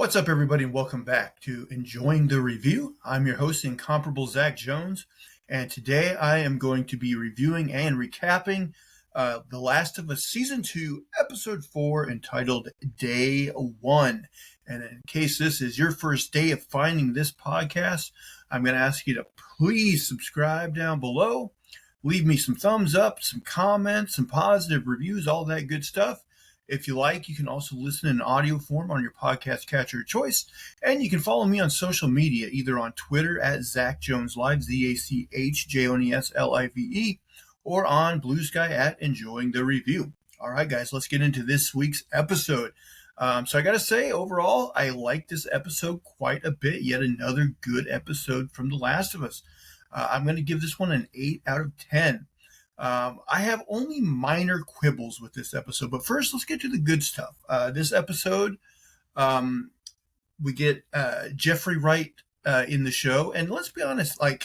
What's up, everybody, and welcome back to Enjoying the Review. I'm your host, Incomparable Zach Jones, and today I am going to be reviewing and recapping The Last of Us Season 2, Episode 4, entitled Day 1. And in case this is your first day of finding this podcast, I'm going to ask you to please subscribe down below. Leave me some thumbs up, some comments, some positive reviews, all that good stuff. If you like, you can also listen in audio form on your podcast catcher of choice. And you can follow me on social media, either on Twitter at Zach Jones Live, ZachJonesLive, or on Blue Sky at Enjoying the Review. All right, guys, let's get into this week's episode. So I got to say, overall, I like this episode quite a bit. Yet another good episode from The Last of Us. I'm going to give this one an 8 out of 10. I have only minor quibbles with this episode, but first let's get to the good stuff. This episode, we get Jeffrey Wright in the show, and let's be honest, I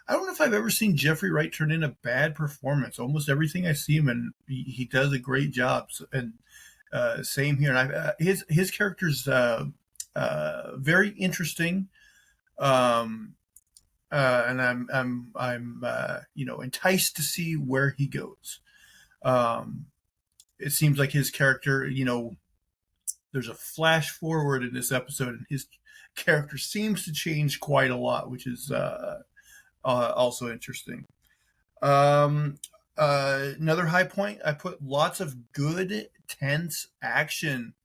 don't know if I've ever seen Jeffrey Wright turn in a bad performance. Almost everything I see him in, he does a great job, and same here. And his character's very interesting. And I'm enticed to see where he goes. It seems like his character, there's a flash forward in this episode, and his character seems to change quite a lot, which is also interesting. Another high point, I put lots of good, tense action.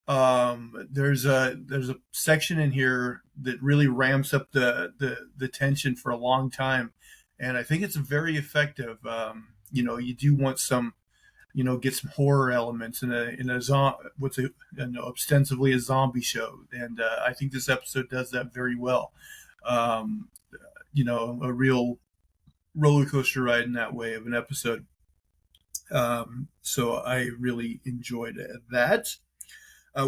There's a section in here that really ramps up the tension for a long time, and I think it's very effective. You do want some, get some horror elements in a ostensibly a zombie show, and I think this episode does that very well. A real roller coaster ride in that way of an episode. So I really enjoyed that.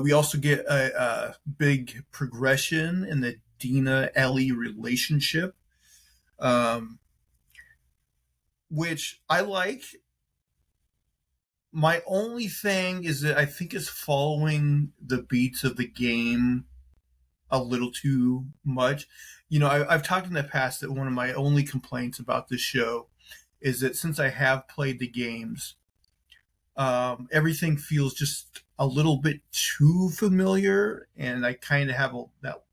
We also get a big progression in the Dina-Ellie relationship, which I like. My only thing is that I think it's following the beats of the game a little too much. I've talked in the past that one of my only complaints about this show is that since I have played the games, everything feels just a little bit too familiar, and I kind of have that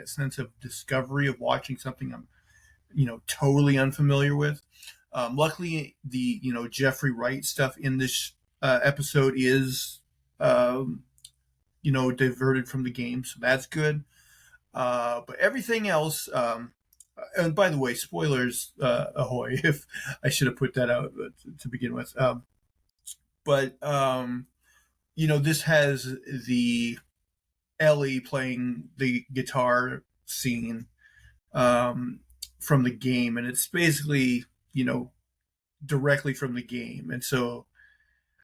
sense of discovery of watching something I'm, totally unfamiliar with. Luckily, the Jeffrey Wright stuff in this episode is diverted from the game, so that's good. But everything else, and by the way, spoilers ahoy! If I should have put that out to begin with. But this has the Ellie playing the guitar scene from the game, and it's basically, directly from the game. And so,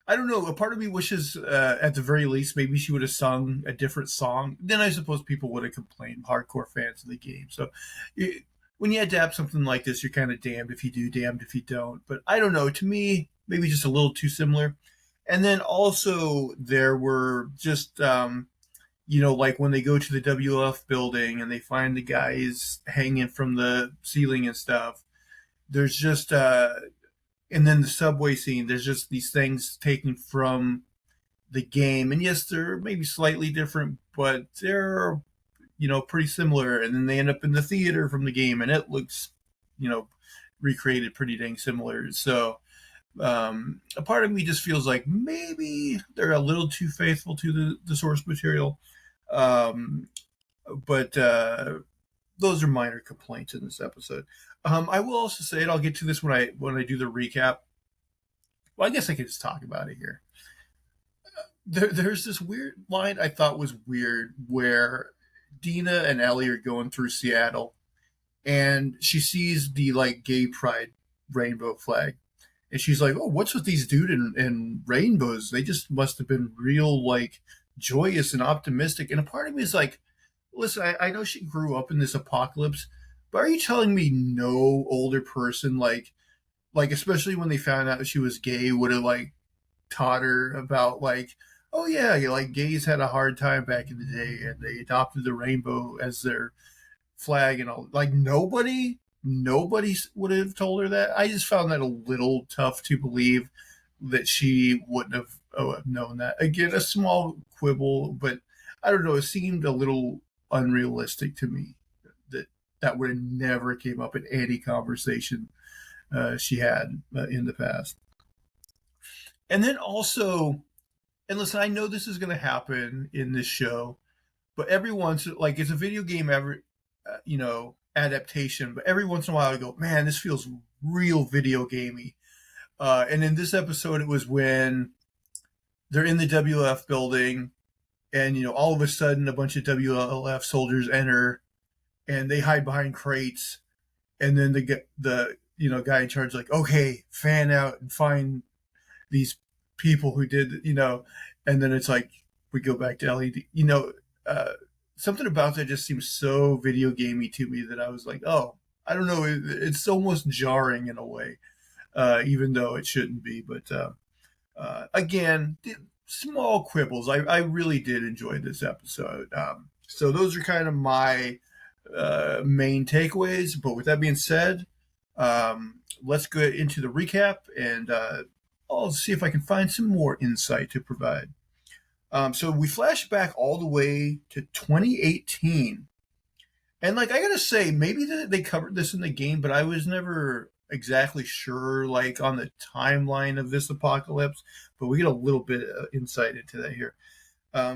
I don't know, a part of me wishes, at the very least, maybe she would have sung a different song. Then I suppose people would have complained, hardcore fans of the game. So, when you adapt something like this, you're kind of damned if you do, damned if you don't. But I don't know, to me, maybe just a little too similar. And then also there were just, like when they go to the WF building and they find the guys hanging from the ceiling and stuff, there's just, and then the subway scene, there's just these things taken from the game. And yes, they're maybe slightly different, but they're, pretty similar. And then they end up in the theater from the game, and it looks, recreated pretty dang similar. So, a part of me just feels like maybe they're a little too faithful to the source material. But those are minor complaints in this episode. I will also say, and I'll get to this when I do the recap. Well, I guess I could just talk about it here. There's this weird line I thought was weird where Dina and Ellie are going through Seattle, and she sees the gay pride rainbow flag. And she's like, "Oh, what's with these dude in rainbows? They just must have been real, joyous and optimistic." And a part of me is like, listen, I know she grew up in this apocalypse, but are you telling me no older person, especially when they found out she was gay, would have taught her about oh yeah, like gays had a hard time back in the day, and they adopted the rainbow as their flag and all. Like nobody would have told her that. I just found that a little tough to believe that she wouldn't have known that. Again, a small quibble, but I don't know. It seemed a little unrealistic to me that that would have never came up in any conversation she had in the past. And then also, and listen, I know this is going to happen in this show, but every once, like it's a video game, adaptation. But every once in a while, I go, man, this feels real video gamey. And in this episode, it was when they're in the WLF building, and all of a sudden, a bunch of WLF soldiers enter, and they hide behind crates, and then the guy in charge like, okay, fan out and find these people who did, and then it's like we go back to LED, something about that just seems so video gamey to me that I was like, oh, I don't know, it's almost jarring in a way, even though it shouldn't be. But again, small quibbles. I really did enjoy this episode. So those are kind of my main takeaways. But with that being said, let's go into the recap, and I'll see if I can find some more insight to provide. So we flash back all the way to 2018. And like I gotta say, maybe they covered this in the game, but I was never exactly sure, like on the timeline of this apocalypse. But we get a little bit of insight into that here.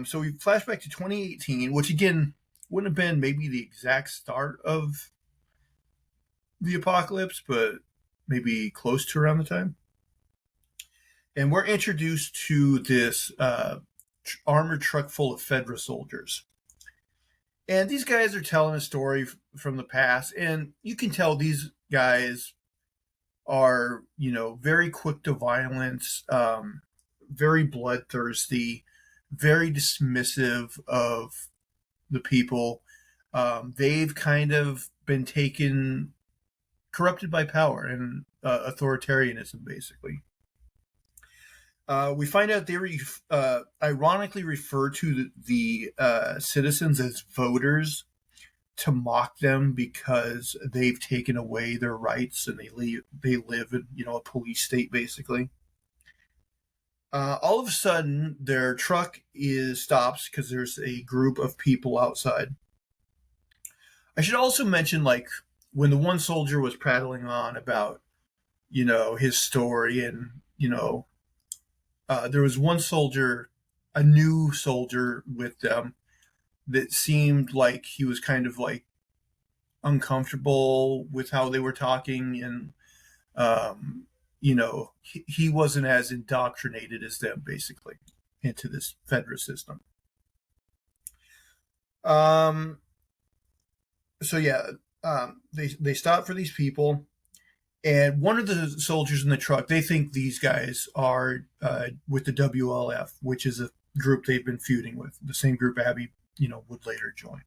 So we flash back to 2018, which again wouldn't have been maybe the exact start of the apocalypse, but maybe close to around the time. And we're introduced to this armored truck full of Fedra soldiers. And these guys are telling a story from the past, and you can tell these guys are, very quick to violence, very bloodthirsty, very dismissive of the people. They've kind of been corrupted by power and authoritarianism, basically. We find out they ironically refer to the citizens as voters to mock them because they've taken away their rights and they live in a police state, basically. All of a sudden, their truck stops because there's a group of people outside. I should also mention, like, when the one soldier was prattling on about his story, and there was one soldier, a new soldier with them, that seemed like he was kind of like uncomfortable with how they were talking, and he wasn't as indoctrinated as them, basically, into this Fedra system. So yeah, they stop for these people. And one of the soldiers in the truck, they think these guys are with the WLF, which is a group they've been feuding with, the same group Abby, would later join.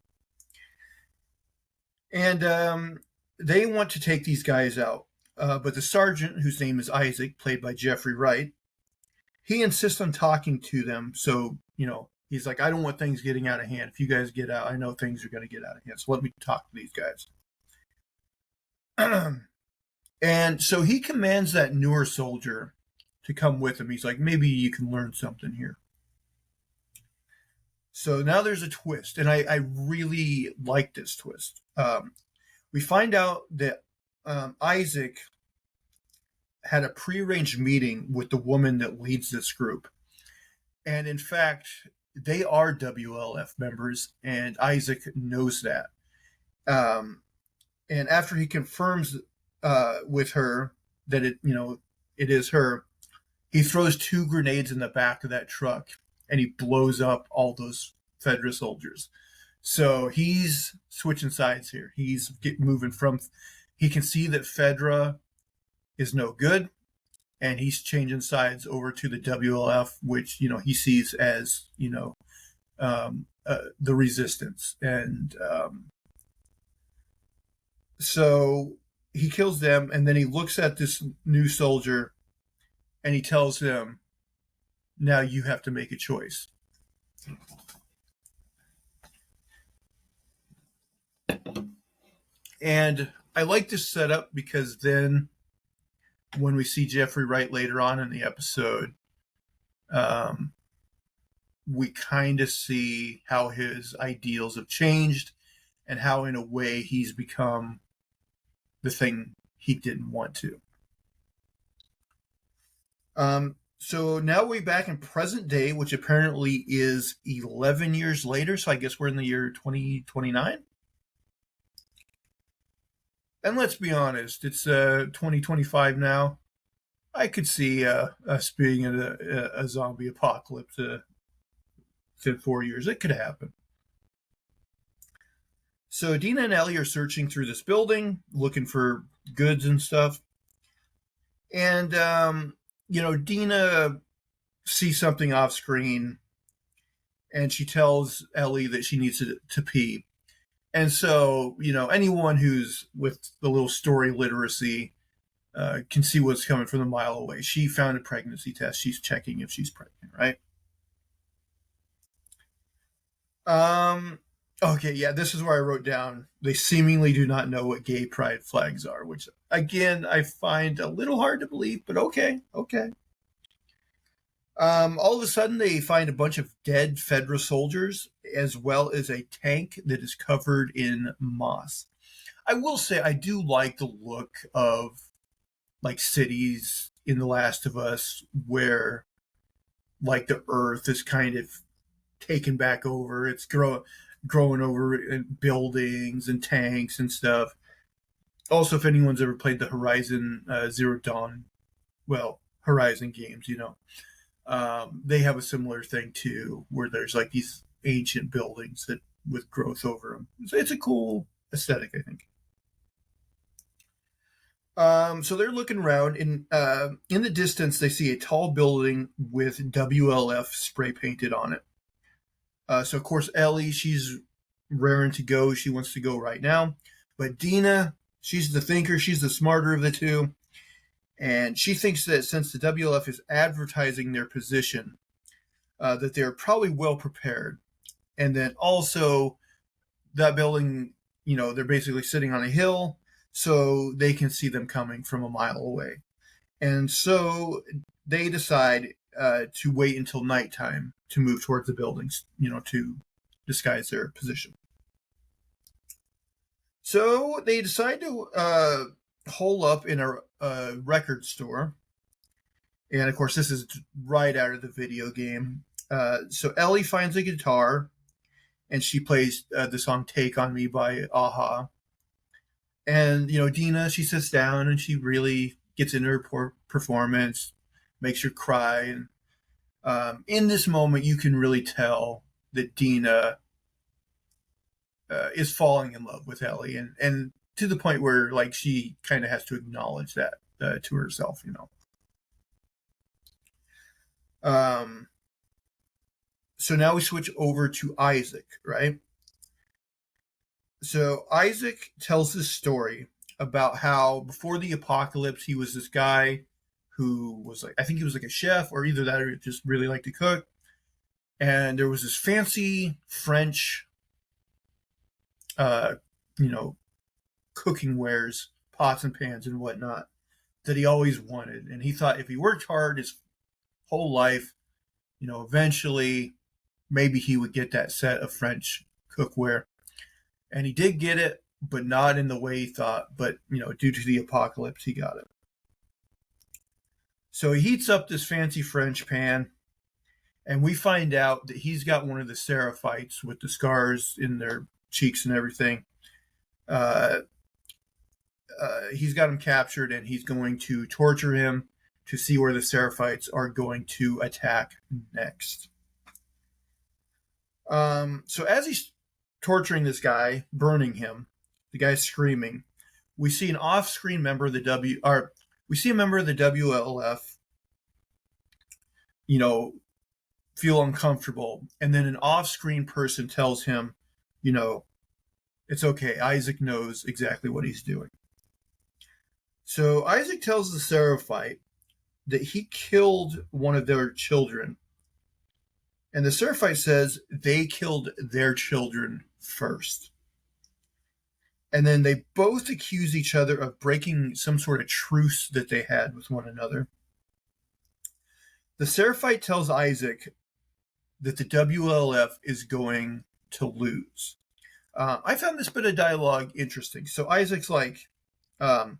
And they want to take these guys out. But the sergeant, whose name is Isaac, played by Jeffrey Wright, he insists on talking to them. So, he's like, I don't want things getting out of hand. If you guys get out, I know things are going to get out of hand. So let me talk to these guys. And so he commands that newer soldier to come with him. He's like, maybe you can learn something here. So now there's a twist, and I really like this twist. We find out that Isaac had a prearranged meeting with the woman that leads this group. And in fact, they are WLF members, and Isaac knows that. And after he confirms with her that it is her, he throws 2 grenades in the back of that truck, and he blows up all those Fedra soldiers. So he's switching sides here. He's moving from, he can see that Fedra is no good, and he's changing sides over to the WLF, which he sees as the resistance. And so he kills them, and then he looks at this new soldier, and he tells him, Now you have to make a choice. And I like this setup because then when we see Jeffrey Wright later on in the episode, um, we kind of see how his ideals have changed and how, in a way, he's become the thing he didn't want to. So now we're back in present day, which apparently is 11 years later. So I guess we're in the year 2029. And let's be honest, it's 2025 now. I could see us being in a zombie apocalypse in 4 years. It could happen. So Dina and Ellie are searching through this building, looking for goods and stuff. And, Dina sees something off screen, and she tells Ellie that she needs to pee. And so, anyone who's with the little story literacy can see what's coming from a mile away. She found a pregnancy test. She's checking if she's pregnant, right? Okay, yeah, this is where I wrote down they seemingly do not know what gay pride flags are, which again I find a little hard to believe, but okay. All of a sudden, they find a bunch of dead Fedra soldiers, as well as a tank that is covered in moss. I will say I do like the look of like cities in The Last of Us, where like the earth is kind of taken back over. It's growing over in buildings and tanks and stuff. Also, if anyone's ever played the Horizon Zero Dawn, well, Horizon games, they have a similar thing too, where there's like these ancient buildings that with growth over them. So it's a cool aesthetic, I think. So they're looking around, and in the distance, they see a tall building with WLF spray painted on it. So of course, Ellie, she's raring to go. She wants to go right now, but Dina, she's the thinker. She's the smarter of the two. And she thinks that since the WLF is advertising their position, that they're probably well prepared. And then also, that building, they're basically sitting on a hill, so they can see them coming from a mile away. And so they decide to wait until nighttime to move towards the buildings, to disguise their position. So they decide to hole up in a record store. And of course, this is right out of the video game. So Ellie finds a guitar, and she plays the song "Take on Me" by Aha. And Dina, she sits down and she really gets into her performance, makes her cry. And in this moment, you can really tell that Dina is falling in love with Ellie, and to the point where like she kind of has to acknowledge that to herself. So now we switch over to Isaac, right? So Isaac tells this story about how before the apocalypse, he was this guy who was like, I think he was like a chef, or either that or just really liked to cook. And there was this fancy French, uh, you know, cooking wares, pots and pans and whatnot that he always wanted. And he thought if he worked hard his whole life, eventually maybe he would get that set of French cookware. And he did get it, but not in the way he thought. But, due to the apocalypse, he got it. So he heats up this fancy French pan, and we find out that he's got one of the Seraphites with the scars in their cheeks and everything. He's got him captured, and he's going to torture him to see where the Seraphites are going to attack next. So as he's torturing this guy, burning him, the guy's screaming, we see an off-screen member of the WLF, feel uncomfortable, and then an off-screen person tells him, it's okay. Isaac knows exactly what he's doing. So Isaac tells the Seraphite that he killed one of their children And the Seraphite says they killed their children first. And then they both accuse each other of breaking some sort of truce that they had with one another. The Seraphite tells Isaac that the WLF is going to lose. I found this bit of dialogue interesting. So Isaac's like, um,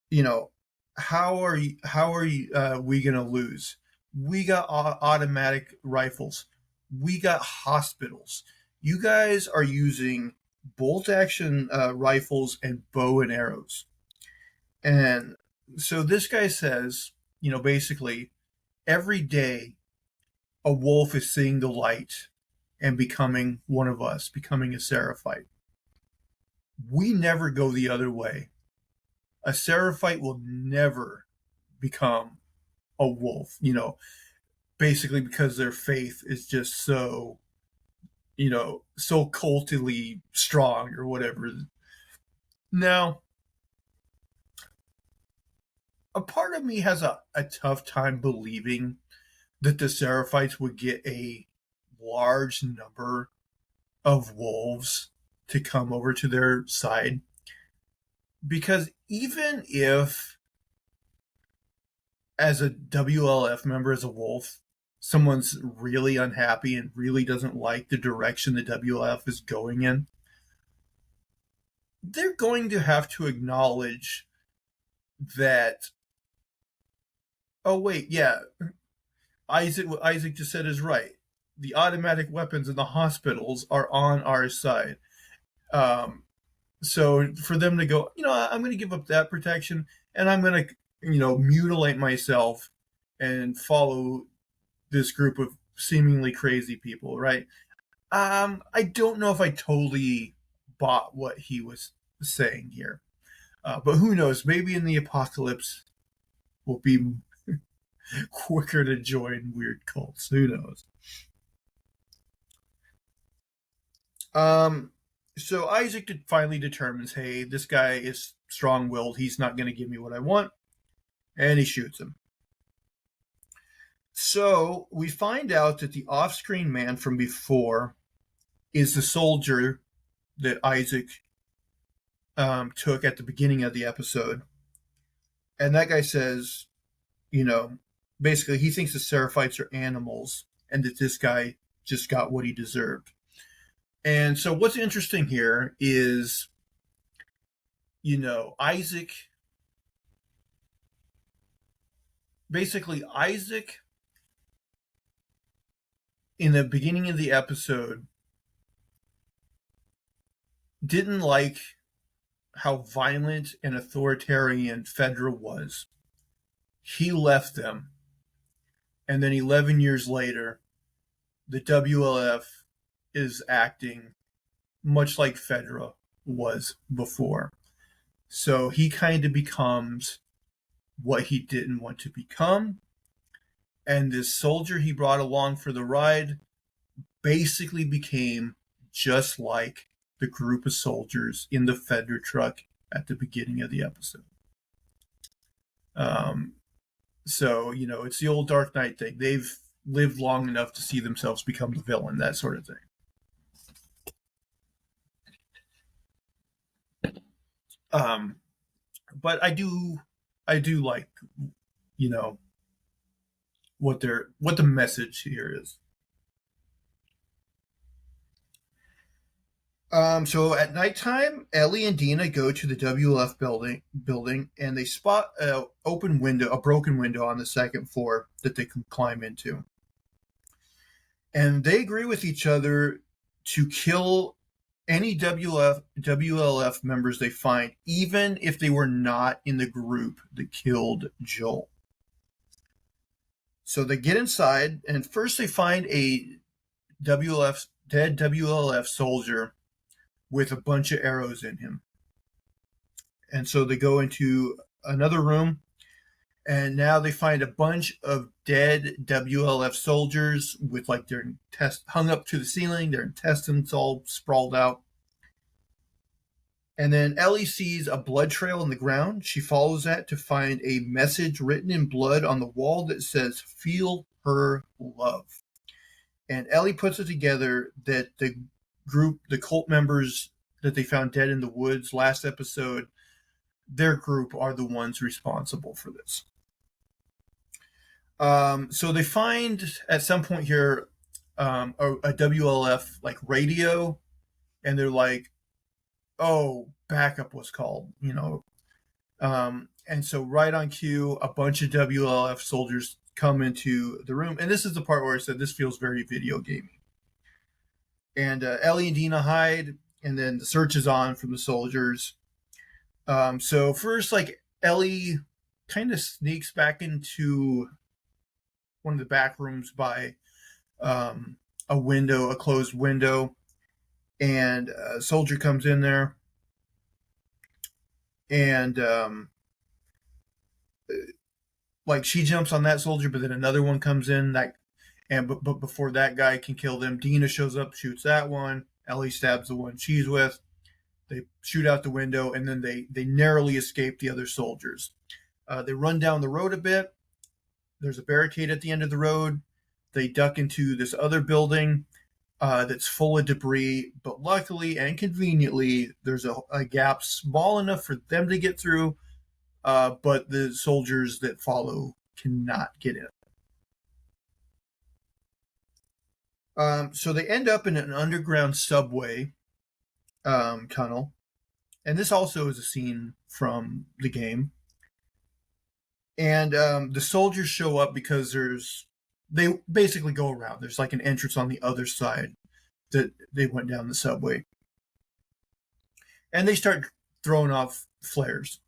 you know, how are we going to lose? We got automatic rifles. We got hospitals. You guys are using bolt action rifles and bow and arrows. And so this guy says, basically, every day a wolf is seeing the light and becoming one of us, becoming a Seraphite. We never go the other way. A Seraphite will never become a wolf, basically because their faith is just so, so cultily strong or whatever. Now, a part of me has a tough time believing that the Seraphites would get a large number of wolves to come over to their side. Because even if, as a WLF member, as a wolf, someone's really unhappy and really doesn't like the direction the WLF is going in, they're going to have to acknowledge that, oh, wait, yeah, what Isaac just said is right. The automatic weapons in the hospitals are on our side. So for them to go, I'm going to give up that protection and I'm going to, mutilate myself and follow this group of seemingly crazy people, right? I don't know if I totally bought what he was saying here. But who knows? Maybe in the apocalypse we'll be quicker to join weird cults. Who knows? So Isaac finally determines, hey, this guy is strong-willed. He's not going to give me what I want. And he shoots him. So we find out that the off-screen man from before is the soldier that Isaac took at the beginning of the episode. And that guy says, basically he thinks the Seraphites are animals and that this guy just got what he deserved. And so what's interesting here is, Isaac, in the beginning of the episode, didn't like how violent and authoritarian Fedra was. He left them. And then 11 years later, the WLF is acting much like Fedra was before. So he kind of becomes what he didn't want to become. And this soldier he brought along for the ride basically became just like the group of soldiers in the Fedra truck at the beginning of the episode. So, it's the old Dark Knight thing. They've lived long enough to see themselves become the villain, that sort of thing. But I do like, what the message here is. So at nighttime, Ellie and Dina go to the WLF building, and they spot a broken window on the second floor that they can climb into. And they agree with each other to kill any WLF members they find, even if they were not in the group that killed Joel. So they get inside, and first they find a dead WLF soldier with a bunch of arrows in him. And so they go into another room, and now they find a bunch of dead WLF soldiers with their hung up to the ceiling, their intestines all sprawled out. And then Ellie sees a blood trail in the ground. She follows that to find a message written in blood on the wall that says, "Feel her love." And Ellie puts it together that the group, the cult members that they found dead in the woods last episode, their group are the ones responsible for this. So they find at some point here a WLF like radio, and they're like, "Oh, backup was called," and so right on cue, a bunch of WLF soldiers come into the room, and this is the part where I said this feels very video gamey. And Ellie and Dina hide, and then the search is on from the soldiers. So first, like Ellie kind of sneaks back into one of the back rooms by a window, a closed window, and a soldier comes in there, and like she jumps on that soldier, but then another one comes in but before that guy can kill them, Dina shows up, shoots that one. Ellie stabs the one she's with. They shoot out the window, and then they narrowly escape the other soldiers. They run down the road a bit. There's a barricade at the end of the road. They duck into this other building that's full of debris, but luckily and conveniently, there's a gap small enough for them to get through, but the soldiers that follow cannot get in. So they end up in an underground subway tunnel, and this also is a scene from the game. And the soldiers show up because they basically go around. There's like an entrance on the other side that they went down the subway, and they start throwing off flares.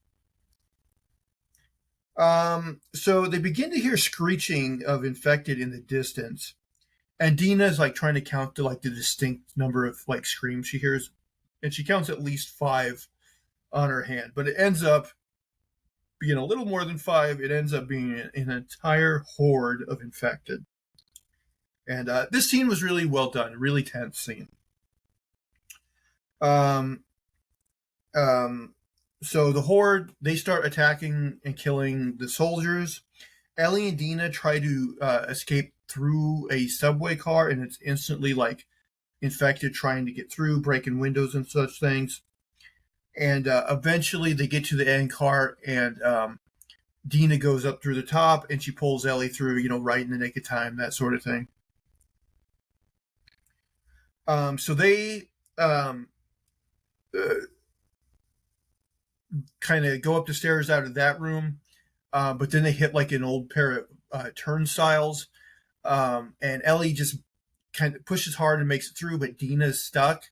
So they begin to hear screeching of infected in the distance, and Dina's like trying to count to like the distinct number of like screams she hears, and she counts at least 5 on her hand, but it ends up being a little more than 5. It ends up being an entire horde of infected. And this scene was really well done, really tense scene. So the horde, they start attacking and killing the soldiers. Ellie and Dina try to escape through a subway car, and it's instantly like infected trying to get through, breaking windows and such things. And eventually they get to the end car, and Dina goes up through the top, and she pulls Ellie through, right in the nick of time, that sort of thing. So they kind of go up the stairs out of that room, but then they hit like an old pair of turnstiles, and Ellie just kind of pushes hard and makes it through, but Dina's stuck.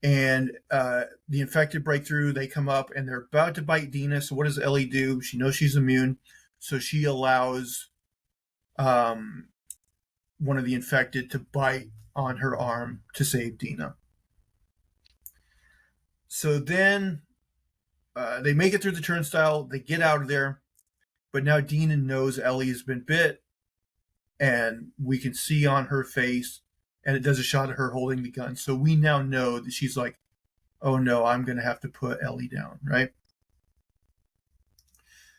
And the infected break through. They come up, and they're about to bite Dina. So what does Ellie do? She knows she's immune, so she allows one of the infected to bite on her arm to save Dina. So then they make it through the turnstile. They get out of there, but now Dina knows Ellie has been bit, and we can see on her face, and it does a shot of her holding the gun. So we now know that she's like, oh no, I'm going to have to put Ellie down, right?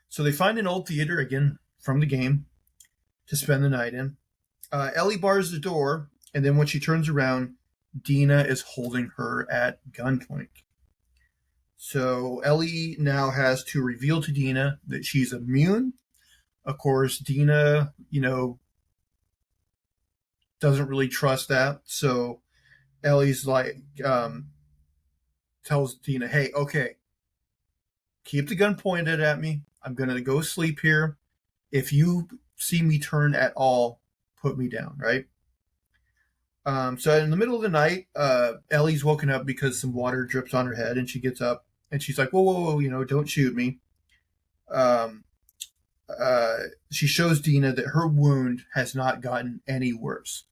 So they find an old theater, again, from the game, to spend the night in. Ellie bars the door, and then when she turns around, Dina is holding her at gunpoint. So Ellie now has to reveal to Dina that she's immune. Of course, Dina, doesn't really trust that. So Ellie's like, tells Dina, hey, okay, keep the gun pointed at me. I'm going to go sleep here. If you see me turn at all, put me down, right? So in the middle of the night, Ellie's woken up because some water drips on her head, and she gets up, and she's like, whoa, don't shoot me. She shows Dina that her wound has not gotten any worse.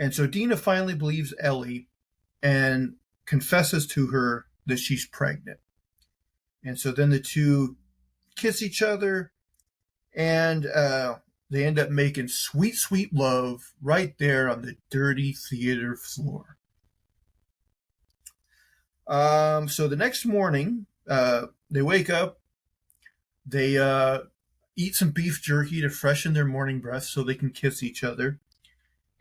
And so Dina finally believes Ellie and confesses to her that she's pregnant. And so then the two kiss each other, and they end up making sweet, sweet love right there on the dirty theater floor. So the next morning, they wake up, they eat some beef jerky to freshen their morning breath so they can kiss each other.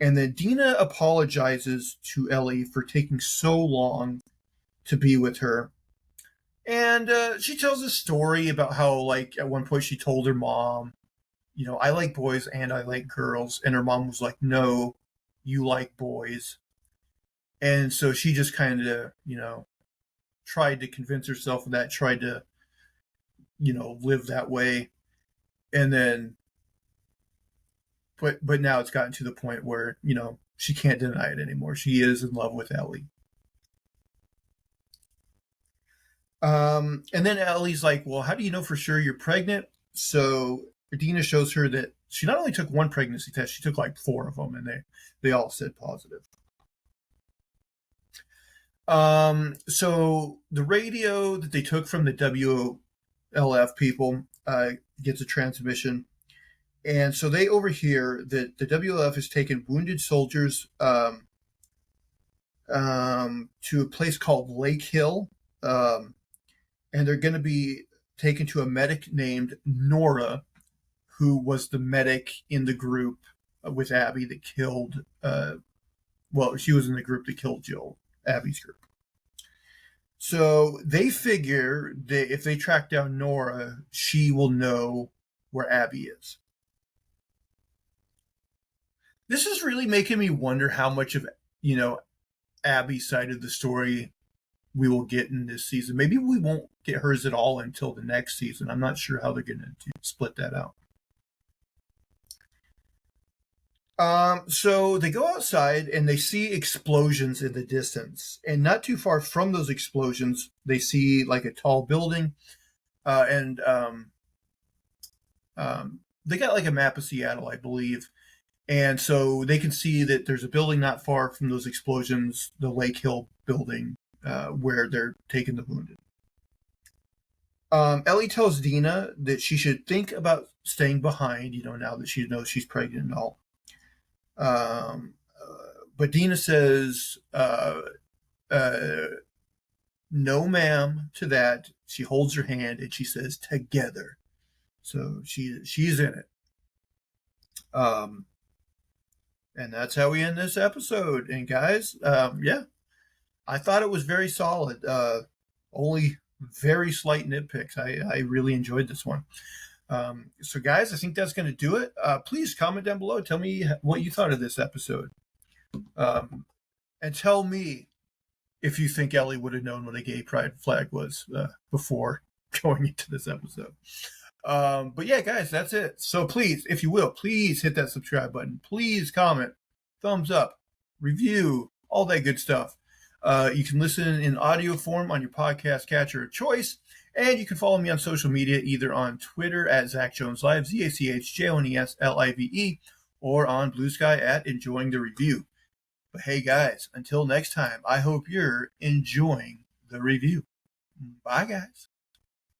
And then Dina apologizes to Ellie for taking so long to be with her. And she tells a story about how, like, at one point she told her mom, I like boys and I like girls. And her mom was like, no, you like boys. And so she just kind of, tried to convince herself of that, tried to, live that way. And then, but now it's gotten to the point where, she can't deny it anymore. She is in love with Ellie. And then Ellie's like, well, how do you know for sure you're pregnant? So Dina shows her that she not only took one pregnancy test, she took like 4 of them, and they all said positive. So the radio that they took from the WLF people gets a transmission. And so they overhear that the WLF has taken wounded soldiers to a place called Lake Hill. And they're going to be taken to a medic named Nora, who was the medic in the group with Abby that killed, she was in the group that killed Jill, Abby's group. So they figure that if they track down Nora, she will know where Abby is. This is really making me wonder how much of, Abby's side of the story we will get in this season. Maybe we won't get hers at all until the next season. I'm not sure how they're going to split that out. So they go outside and they see explosions in the distance. And not too far from those explosions, they see like a tall building. And they got like a map of Seattle, I believe. And so they can see that there's a building not far from those explosions, the Lake Hill building, where they're taking the wounded. Ellie tells Dina that she should think about staying behind, now that she knows she's pregnant and all. But Dina says, no, ma'am, to that. She holds her hand and she says, together. So she's in it. And that's how we end this episode. And guys, I thought it was very solid. Only very slight nitpicks. I really enjoyed this one. So guys, I think that's going to do it. Please comment down below. Tell me what you thought of this episode. And tell me if you think Ellie would have known what a gay pride flag was before going into this episode. But yeah, guys, that's it. So please, if you will, please hit that subscribe button. Please comment, thumbs up, review, all that good stuff. You can listen in audio form on your podcast catcher of choice. And you can follow me on social media, either on Twitter at Zach Jones Live, ZachJonesLive, or on Blue Sky at Enjoying the Review. But hey, guys, until next time, I hope you're enjoying the review. Bye, guys.